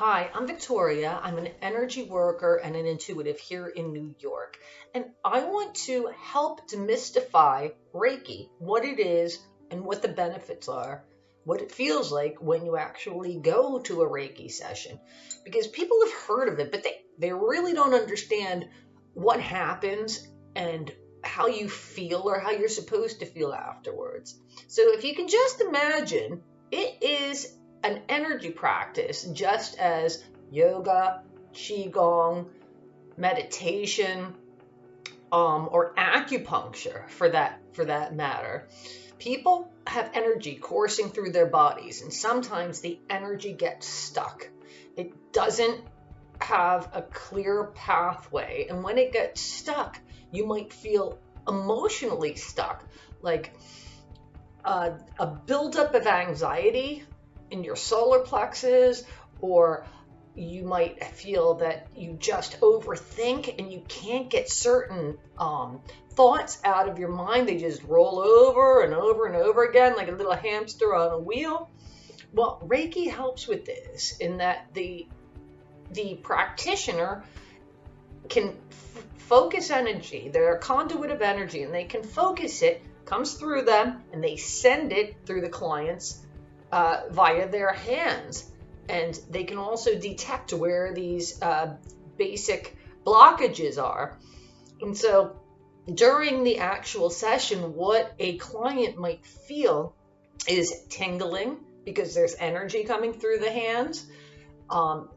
Hi, I'm Victoria. I'm an energy worker and an intuitive here in New York. And I want to help demystify Reiki, what it is and what the benefits are, what it feels like when you actually go to a Reiki session. Because people have heard of it, but they really don't understand what happens and how you feel or how you're supposed to feel afterwards. So if you can just imagine, it is an energy practice, just as yoga, qigong, meditation, or acupuncture, for that matter. People have energy coursing through their bodies, and sometimes the energy gets stuck. It doesn't have a clear pathway, and when it gets stuck, you might feel emotionally stuck, like a buildup of anxiety in your solar plexus, or you might feel that you just overthink and you can't get certain thoughts out of your mind. They just roll over and over and over again like a little hamster on a wheel. Well, Reiki helps with this in that the practitioner can focus energy. They're a conduit of energy, and they can focus it, comes through them, and they send it through the clients via their hands. And they can also detect where these basic blockages are. And so during the actual session, what a client might feel is tingling because there's energy coming through the hands.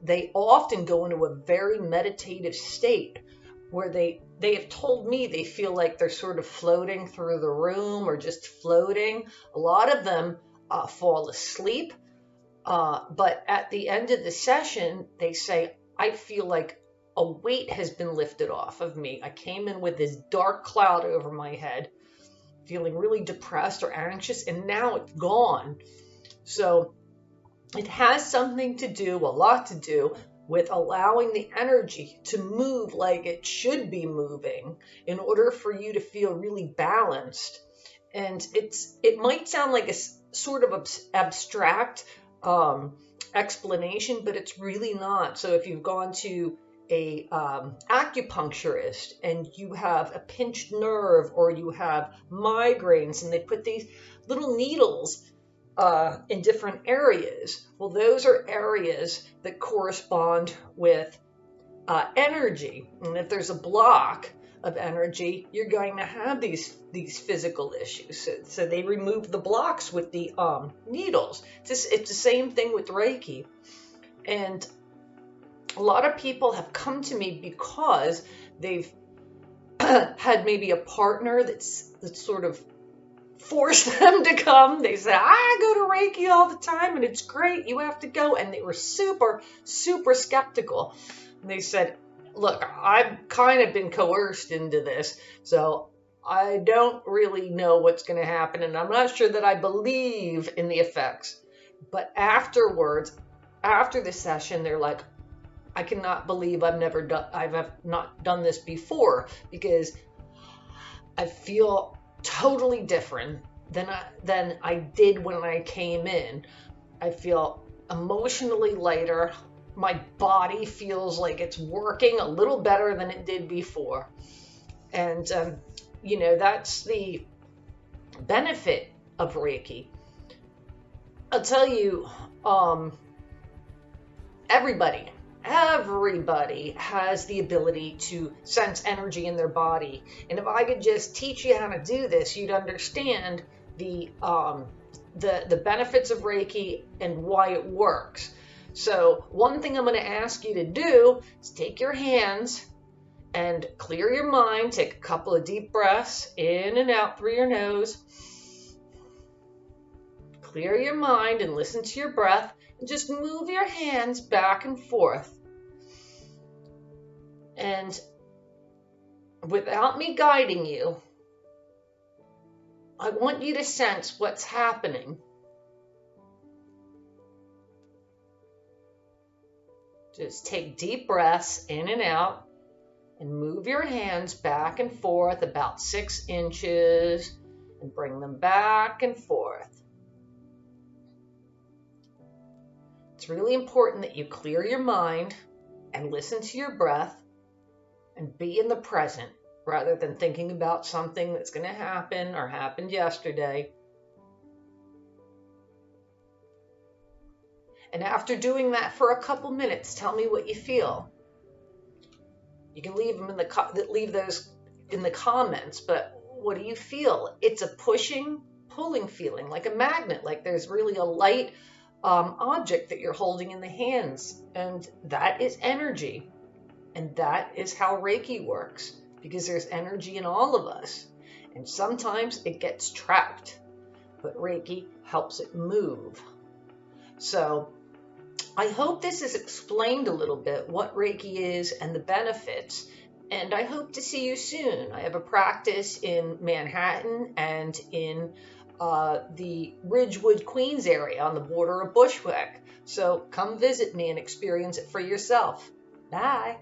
They often go into a very meditative state where they have told me they feel like they're sort of floating through the room or just floating. A lot of them fall asleep, but at the end of the session, they say, I feel like a weight has been lifted off of me. I came in with this dark cloud over my head, feeling really depressed or anxious, and now it's gone. So it has something to do, a lot to do, with allowing the energy to move like it should be moving in order for you to feel really balanced. And it might sound like a sort of abstract explanation, but it's really not. So if you've gone to a acupuncturist and you have a pinched nerve or you have migraines and they put these little needles in different areas, well, those are areas that correspond with energy. And if there's a block of energy, you're going to have these physical issues. So they remove the blocks with the needles. It's the same thing with Reiki. And a lot of people have come to me because they've had maybe a partner that's sort of forced them to come. They say, I go to Reiki all the time and it's great, you have to go. And they were super, super skeptical. And they said, look, I've kind of been coerced into this, so I don't really know what's going to happen, and I'm not sure that I believe in the effects. But afterwards, after the session, they're like, I cannot believe I've not done this before, because I feel totally different than I did when I came in. I feel emotionally lighter. My body feels like it's working a little better than it did before. And, that's the benefit of Reiki. I'll tell you, everybody has the ability to sense energy in their body. And if I could just teach you how to do this, you'd understand the benefits of Reiki and why it works. So one thing I'm going to ask you to do is take your hands and clear your mind. Take a couple of deep breaths in and out through your nose. Clear your mind and listen to your breath, and just move your hands back and forth. And without me guiding you, I want you to sense what's happening. Just take deep breaths in and out and move your hands back and forth about 6 inches and bring them back and forth. It's really important that you clear your mind and listen to your breath and be in the present rather than thinking about something that's going to happen or happened yesterday. And after doing that for a couple minutes, tell me what you feel. You can leave those in the comments, but what do you feel? It's a pushing, pulling feeling, like a magnet, like there's really a light object that you're holding in the hands, and that is energy. And that is how Reiki works, because there's energy in all of us. And sometimes it gets trapped, but Reiki helps it move. So I hope this has explained a little bit what Reiki is and the benefits, and I hope to see you soon. I have a practice in Manhattan and in the Ridgewood, Queens area on the border of Bushwick. So come visit me and experience it for yourself. Bye.